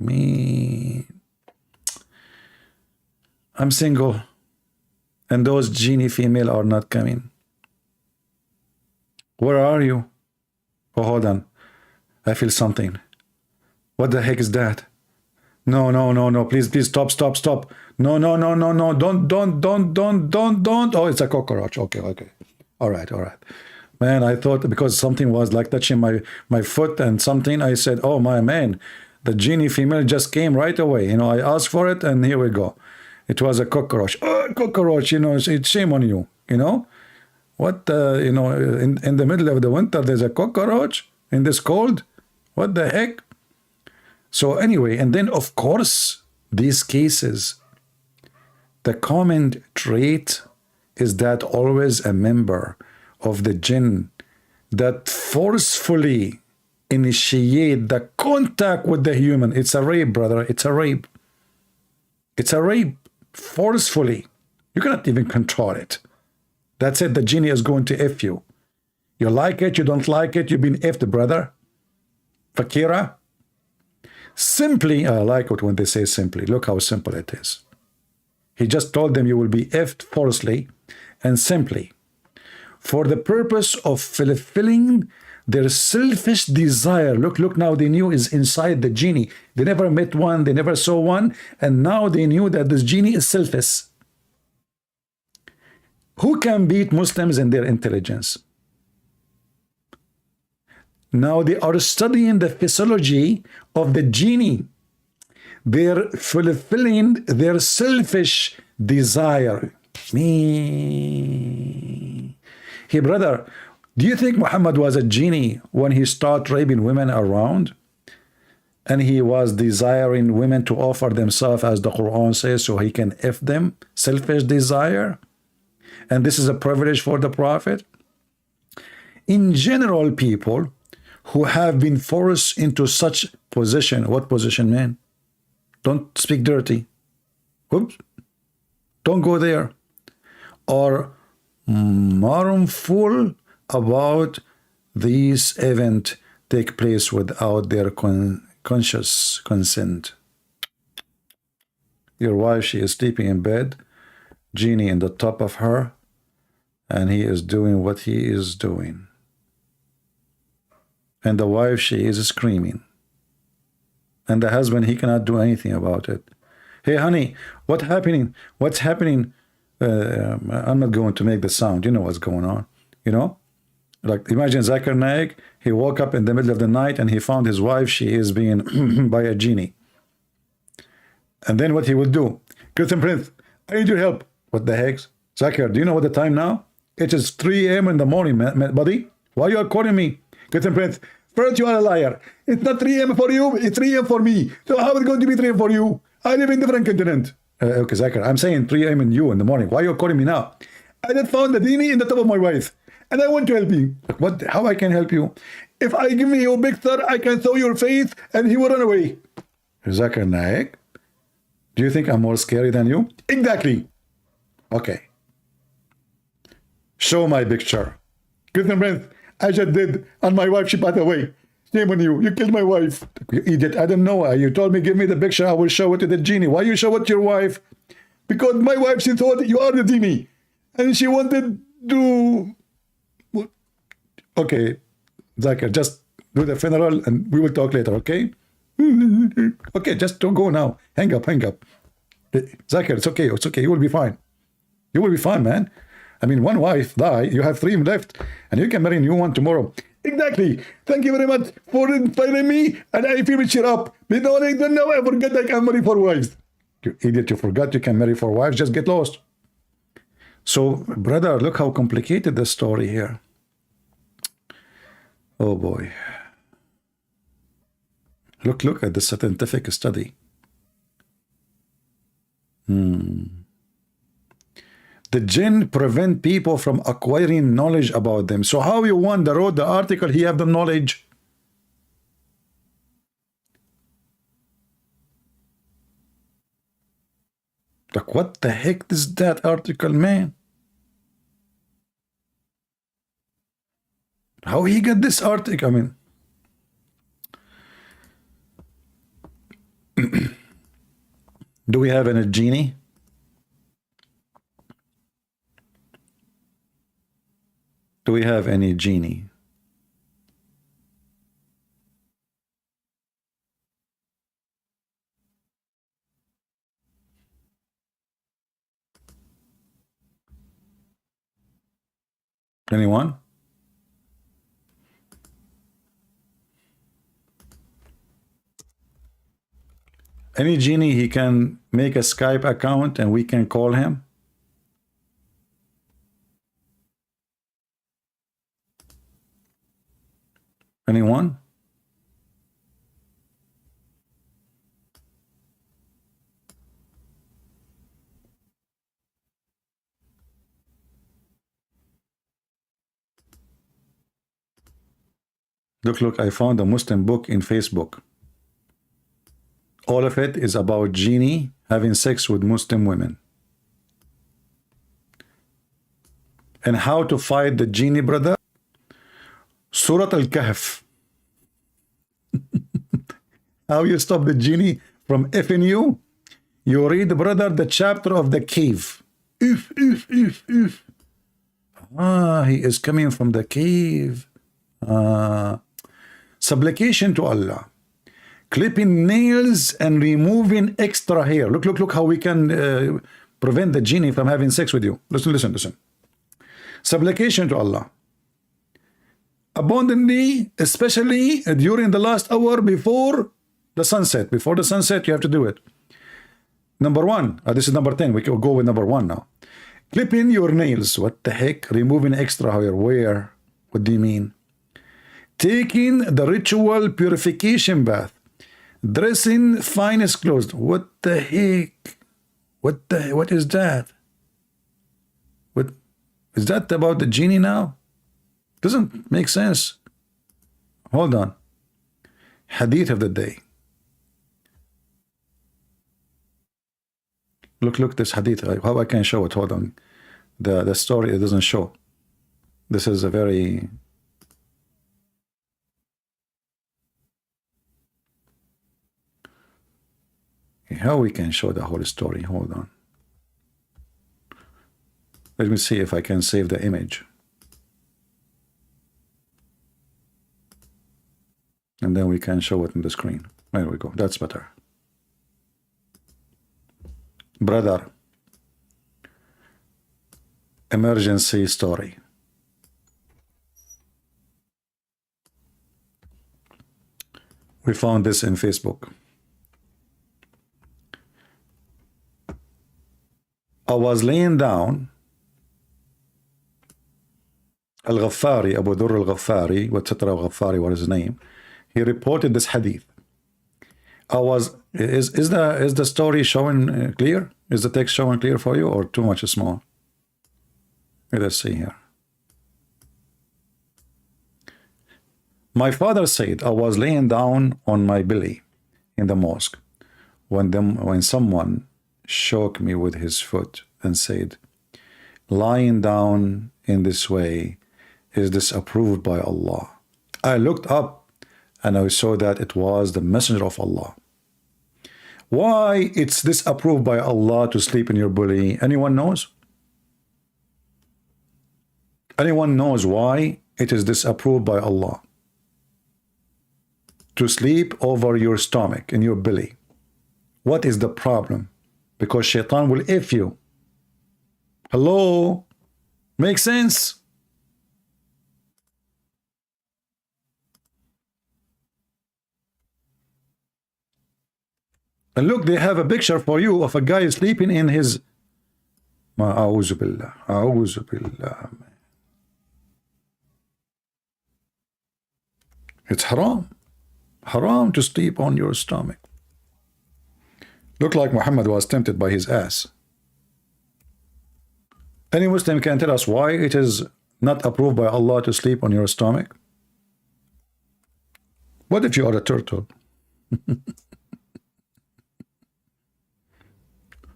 Me, I'm single, and those genie female are not coming. Where are you? Oh, hold on. I feel something. What the heck is that? No, no, no, no. Please, please stop, stop, stop. No, no, no, no, no. Don't. Oh, it's a cockroach. Okay, okay. All right, all right. Man, I thought because something was like touching my foot and something, I said, oh, my man, the genie female just came right away. You know, I asked for it and here we go. It was a cockroach. Oh, cockroach, you know, it's shame on you, you know. What, you know, in the middle of the winter, there's a cockroach in this cold? What the heck? So anyway, and then of course, these cases, the common trait is that always a member of the jinn that forcefully initiate the contact with the human. It's a rape, brother. It's a rape. It's a rape, forcefully. You cannot even control it. That's it. The genie is going to F you. You like it, you don't like it, you've been F'd, brother. Fakira. Simply, I like it when they say simply. Look how simple it is. He just told them you will be F'd forcefully and simply for the purpose of fulfilling their selfish desire. Look, look, now they knew is inside the genie. They never met one, they never saw one, and now they knew that this genie is selfish. Who can beat Muslims in their intelligence? Now they are studying the physiology of the genie. They're fulfilling their selfish desire. Me. Hey, brother, do you think Muhammad was a genie when he started raping women around? And he was desiring women to offer themselves, as the Quran says, so he can F them? Selfish desire? And this is a privilege for the Prophet? In general, people who have been forced into such position, what position, man? Don't speak dirty. Oops. Don't go there. Or mournful about these events take place without their conscious consent. Your wife, she is sleeping in bed, genie in the top of her, and he is doing what he is doing. And the wife, she is screaming. And the husband, he cannot do anything about it. Hey, honey, what's happening? What's happening? I'm not going to make the sound. You know what's going on. You know? Like, imagine Zakir Naik, he woke up in the middle of the night and he found his wife, she is being by a genie. And then what he would do? Christian Prince, I need your help. What the heck? Zakir, do you know what the time now? It is 3 a.m. in the morning, buddy. Why you are calling me? Christian Prince, first you are a liar. It's not 3 a.m. for you, it's 3 a.m. for me. So how is it going to be 3 a.m. for you? I live in different continent. Okay, Zakir, I'm saying 3 a.m. in you in the morning. Why are you calling me now? I just found the genie in the top of my wife. And I want to help you. What? How I can help you? If I give me your big star, I can show your face and he will run away. Zakir Naik, do you think I'm more scary than you? Exactly. Okay. Show my picture. Christian Prince, I just did, and my wife, she passed away. Shame on you. You killed my wife. You idiot. I don't know. You told me, give me the picture. I will show it to the genie. Why you show it to your wife? Because my wife, she thought you are the genie. And she wanted to... Okay, Zakir, just do the funeral and we will talk later, okay? Okay, just don't go now. Hang up, hang up. Zakir, it's okay, it's okay. You will be fine. You will be fine, man. I mean, one wife died, you have 3 left, and you can marry a new one tomorrow. Exactly. Thank you very much for inspiring me, and I feel cheer up. Because I don't know, I forget I can marry 4 wives. You idiot, you forgot you can marry 4 wives, just get lost. So, brother, look how complicated the story here. Oh boy. Look at the scientific study. The jinn prevent people from acquiring knowledge about them. So how you want to wrote the article, he have the knowledge? Like, what the heck is that article, man? How he got this article? I mean, Do we have any genie? Do we have any genie? Anyone? Any genie, he can make a Skype account and we can call him? Anyone? Look, I found a Muslim book in Facebook. All of it is about genie having sex with Muslim women. And how to fight the genie, brother? Surah Al-Kahf. How you stop the genie from effing you? You read, brother, the chapter of the cave. If. He is coming from the cave. Supplication to Allah. Clipping nails and removing extra hair. Look how we can prevent the genie from having sex with you. Listen. Supplication to Allah. Abundantly, especially during the last hour before the sunset. Before the sunset, you have to do it. Number 1. This is number 10. We can go with number 1 now. Clipping your nails. What the heck? Removing extra hair. Where? What do you mean? Taking the ritual purification bath. Dressing finest clothes. What the heck? What is that? What is that about the genie now? Doesn't make sense. Hold on. Hadith of the day. Look this hadith. How I can show it? Hold on. The story, it doesn't show. This is a very... How we can show the whole story? Hold on. Let me see if I can save the image. And then we can show it on the screen. There we go. That's better. Brother. Emergency story. We found this in Facebook. I was laying down. Al-Ghaffari, Abu Dhurr Al-Ghaffari, etc. Al-Ghaffari, what is his name? He reported this hadith. Is the story showing clear? Is the text showing clear for you or too much small? Let's see here. My father said, I was laying down on my belly in the mosque when someone shook me with his foot and said, lying down in this way is disapproved by Allah. I looked up and I saw that it was the messenger of Allah. Why it's disapproved by Allah to sleep in your belly? Anyone knows? Anyone knows why it is disapproved by Allah to sleep over your stomach, in your belly? What is the problem? Because shaitan will F you. Hello? Make sense? And look, they have a picture for you of a guy sleeping in his... A'udhu billah. A'udhu billah. It's haram. Haram to sleep on your stomach. Look like Muhammad was tempted by his ass. Any Muslim can tell us why it is not approved by Allah to sleep on your stomach? What if you are a turtle?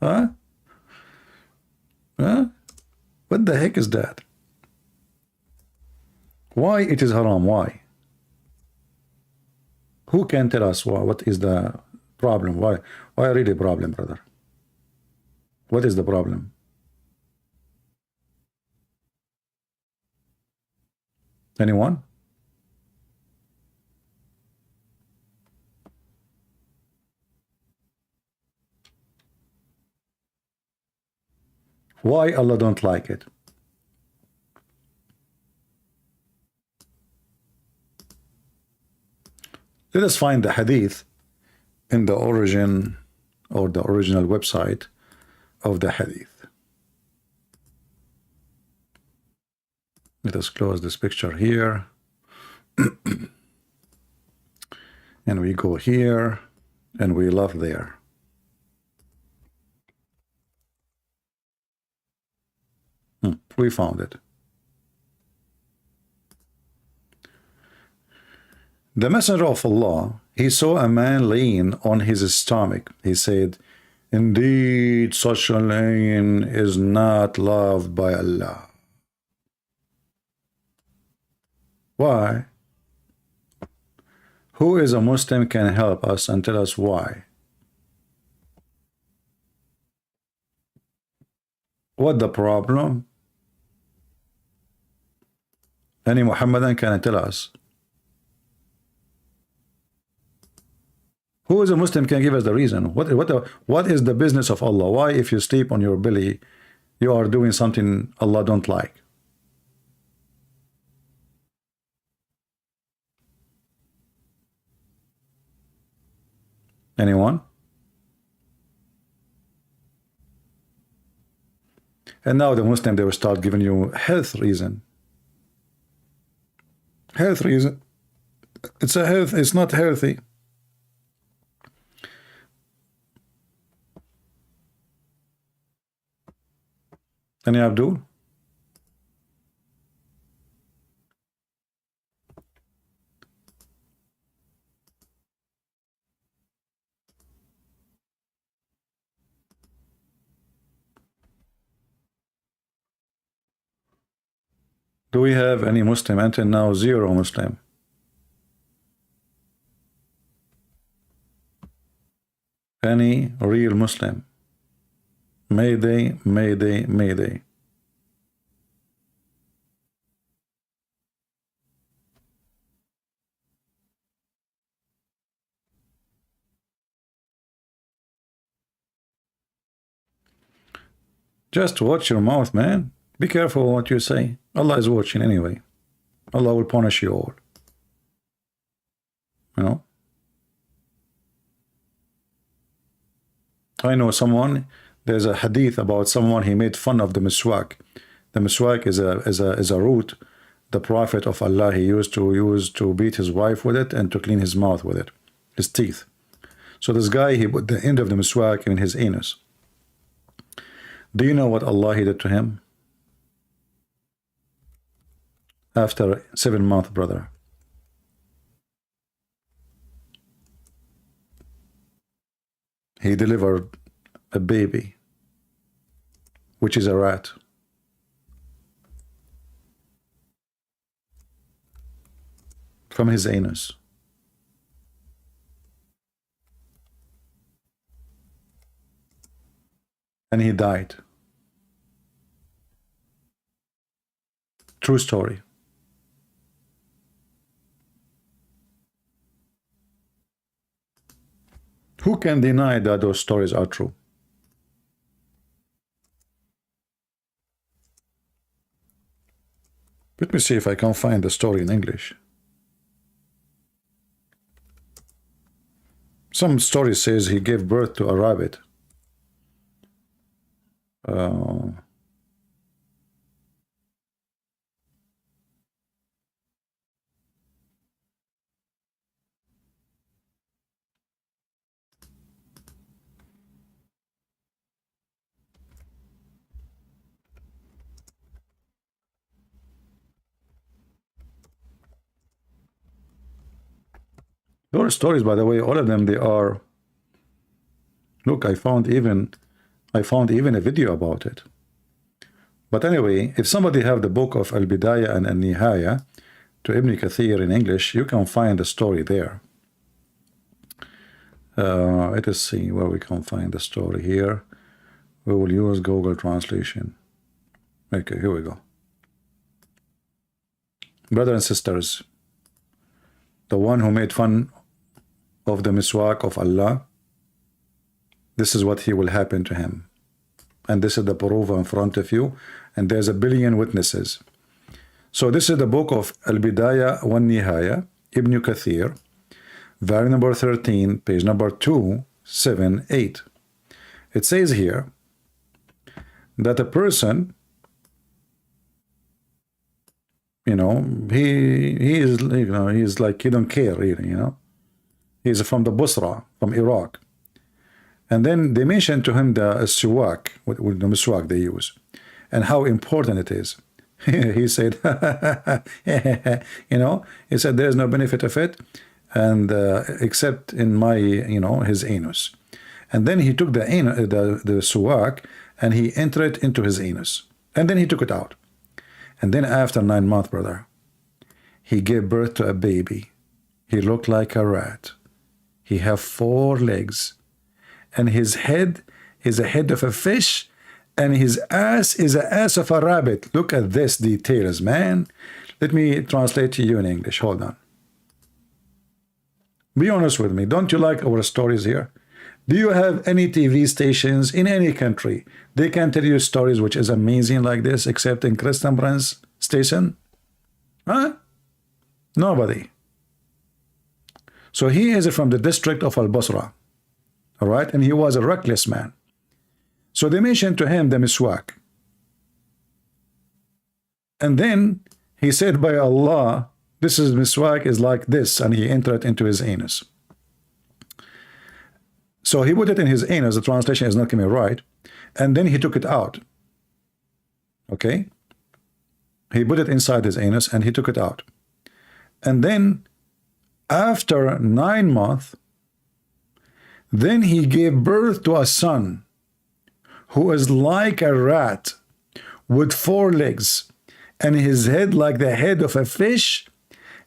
Huh? Huh? What the heck is that? Why it is haram? Why? Who can tell us why? What is the problem? Why really problem, brother? What is the problem? Anyone? Why Allah don't like it? Let us find the hadith in the origin or the original website of the hadith. Let us close this picture here. And we go here and we love there. We found it. The Messenger of Allah, he saw a man laying on his stomach. He said, indeed, such a laying is not loved by Allah. Why? Who is a Muslim can help us and tell us why? What the problem? Any Muhammadan can tell us. Who is a Muslim can give us the reason. What is the business of Allah? Why if you sleep on your belly, you are doing something Allah don't like? Anyone? And now the Muslim, they will start giving you health reason. Health reason. It's a health, it's not healthy. Any Abdul? Do we have any Muslim? Until now, zero Muslim. Any real Muslim? Mayday, mayday, mayday. Just watch your mouth, man. Be careful what you say. Allah is watching anyway. Allah will punish you all. You know? I know someone, there's a hadith about someone, he made fun of the miswak. The miswak is a root the Prophet of Allah, he used to beat his wife with it and to clean his mouth with it, his teeth. So this guy, he put the end of the miswak in his anus. Do you know what Allah he did to him? After 7 months, brother. He delivered a baby, which is a rat. From his anus. And he died. True story. Who can deny that those stories are true? Let me see if I can find the story in English. Some story says he gave birth to a rabbit. Those stories, by the way, all of them, they are. Look, I found even a video about it. But anyway, if somebody have the book of Al-Bidayah and Al-Nihaya to Ibn Kathir in English, you can find the story there. Let us see where we can find the story here. We will use Google Translation. Okay, here we go. Brothers and sisters, the one who made fun of the miswak of Allah, this is what he will happen to him. And this is the proof in front of you, and there's a billion witnesses. So this is the book of Al-Bidayah wa Nihaya, Ibn Kathir, volume number 13, page number 278. It says here that a person, you know, he is, you know, he's like, he don't care really, you know. He's from the Busra, from Iraq. And then they mentioned to him the siwak, with the miswak they use, and how important it is. He said, you know, he said there's no benefit of it, and except in my, you know, his anus. And then he took the siwak and he entered it into his anus, and then he took it out. And then after 9 months, brother, he gave birth to a baby. He looked like a rat. He have 4 legs, and his head is a head of a fish, and his ass is an ass of a rabbit. Look at this details, man. Let me translate to you in English. Hold on. Be honest with me. Don't you like our stories here? Do you have any TV stations in any country? They can tell you stories which is amazing like this, except in Christian Brand's station? Huh? Nobody. So he is from the district of Al-Basra. All right? And he was a reckless man. So they mentioned to him the miswak. And then he said, by Allah, this is miswak is like this, and he entered into his anus. So he put it in his anus, the translation is not coming right, and then he took it out. Okay? He put it inside his anus and he took it out. And then after 9 months, then he gave birth to a son who is like a rat with 4 legs, and his head like the head of a fish,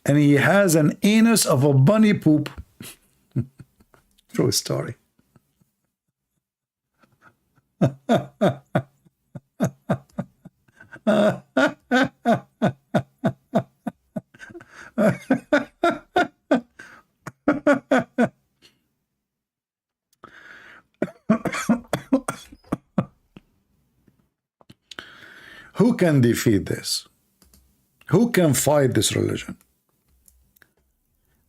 and he has an anus of a bunny poop. True story. Who can defeat this? Who can fight this religion?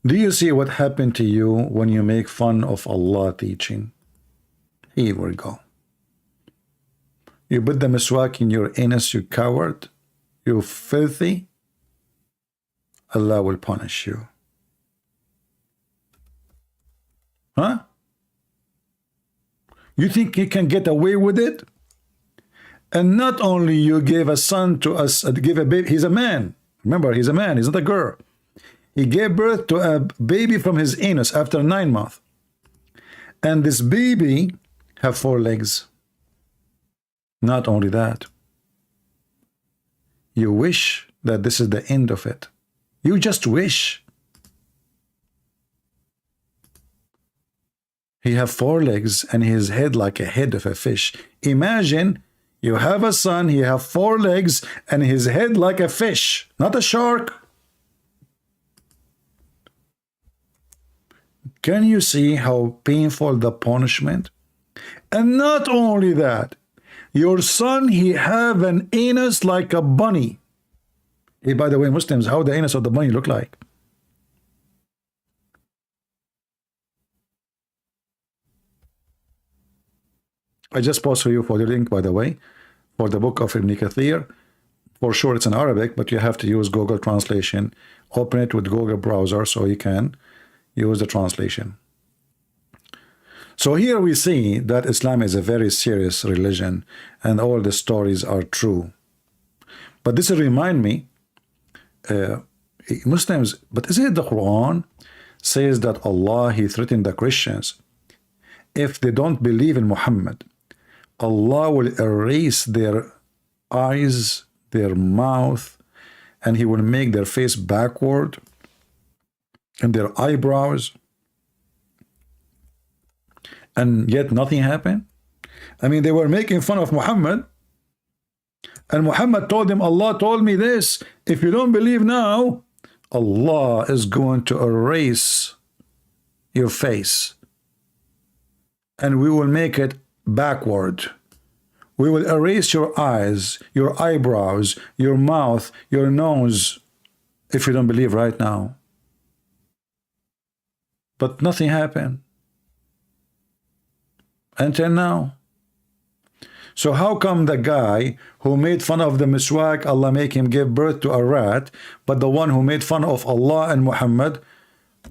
Do you see what happened to you when you make fun of Allah teaching? Here we go. You put the miswak in your anus, you coward, you filthy. Allah will punish you. Huh? You think he can get away with it? And not only you gave a son to us, give a baby, he's a man. Remember, he's a man, he's not a girl. He gave birth to a baby from his anus after 9 months. And this baby have 4 legs. Not only that, you wish that this is the end of it. You just wish. He have 4 legs and his head like a head of a fish. Imagine you have a son, he have 4 legs and his head like a fish, not a shark. Can you see how painful the punishment? And not only that, your son, he have an anus like a bunny. Hey, by the way, Muslims, how the anus of the bunny look like? I just post for you for the link, by the way, for the book of Ibn Kathir. For sure it's in Arabic, but you have to use Google Translation. Open it with Google browser so you can use the translation. So here we see that Islam is a very serious religion and all the stories are true. But this remind me, Muslims, but isn't it the Quran says that Allah, he threatened the Christians, if they don't believe in Muhammad, Allah will erase their eyes, their mouth, and he will make their face backward and their eyebrows, and yet nothing happened. I mean, they were making fun of Muhammad, and Muhammad told them, Allah told me this. If you don't believe now, Allah is going to erase your face, and we will make it backward. We will erase your eyes, your eyebrows, your mouth, your nose, if you don't believe right now. But nothing happened until now. So how come the guy who made fun of the miswak, Allah make him give birth to a rat, but the one who made fun of Allah and Muhammad,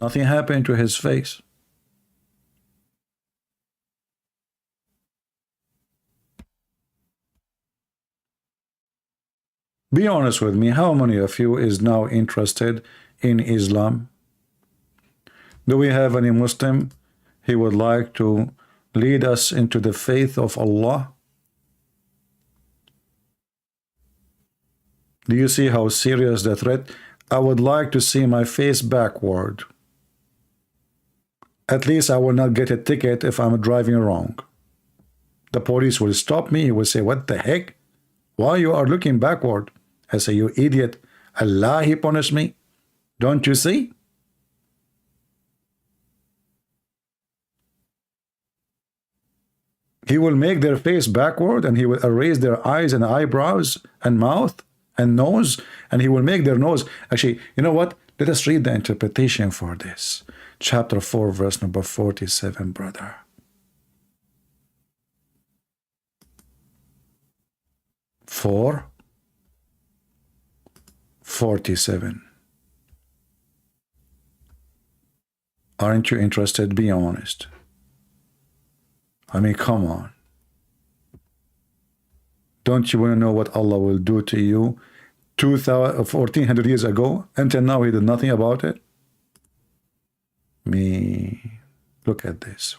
nothing happened to his face? Be honest with me, how many of you is now interested in Islam? Do we have any Muslim he would like to lead us into the faith of Allah? Do you see how serious the threat? I would like to see my face backward. At least I will not get a ticket if I'm driving wrong. The police will stop me. He will say, what the heck? Why you are looking backward? I say, you idiot. Allah, he punished me. Don't you see? He will make their face backward, and he will erase their eyes and eyebrows and mouth and nose, and he will make their nose. Actually, you know what? Let us read the interpretation for this. Chapter 4, verse number 47, brother. Four 47. Aren't you interested? Be honest. I mean, come on. Don't you want to know what Allah will do to you 1400 years ago? Until now, he did nothing about it. Look at this.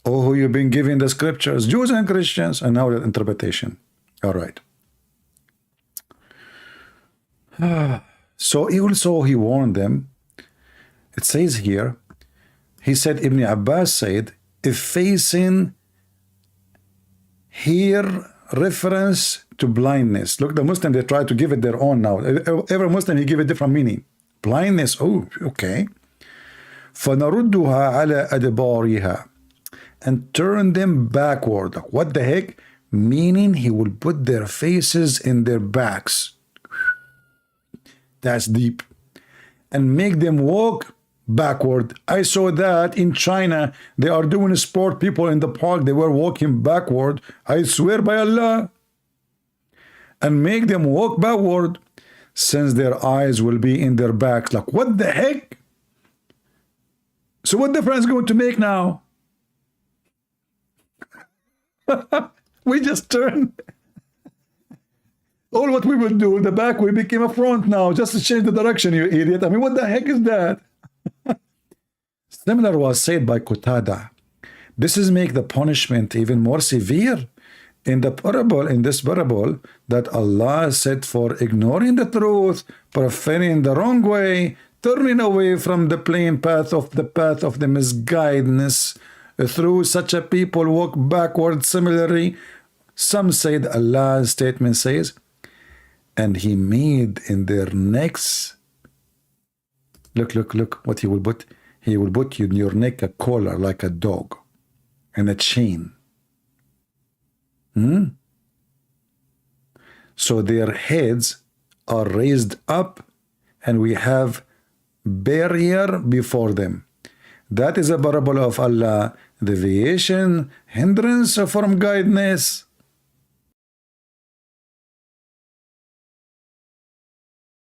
Oh, who you've been giving the scriptures, Jews and Christians, and now the interpretation. All right. So also he warned them. It says here, he said, Ibn Abbas said, if facing here reference to blindness. Look, the Muslim, they try to give it their own now. Every Muslim, he give a different meaning. Blindness, oh, okay. فَنَرُدُّهَا عَلَى أَدْبَارِهَا, and turn them backward. What the heck? Meaning he will put their faces in their backs. That's deep. And make them walk backward. I saw that in China. They are doing sport. People in the park, they were walking backward. I swear by Allah. And make them walk backward, since their eyes will be in their backs. Like, what the heck? So what difference is going to make now? We just turn. All what we will do, the back will become a front now, just to change the direction, you idiot. I mean, what the heck is that? Similar was said by Qatada. This is make the punishment even more severe. In the parable, in this parable, that Allah said for ignoring the truth, preferring the wrong way, turning away from the plain path of the misguidedness, through such a people walk backward. Similarly, some said Allah's statement says, and he made in their necks, look what he will put. He will put you in your neck a collar like a dog and a chain. So their heads are raised up, and we have barrier before them. That is a parable of Allah, deviation, hindrance from guidance.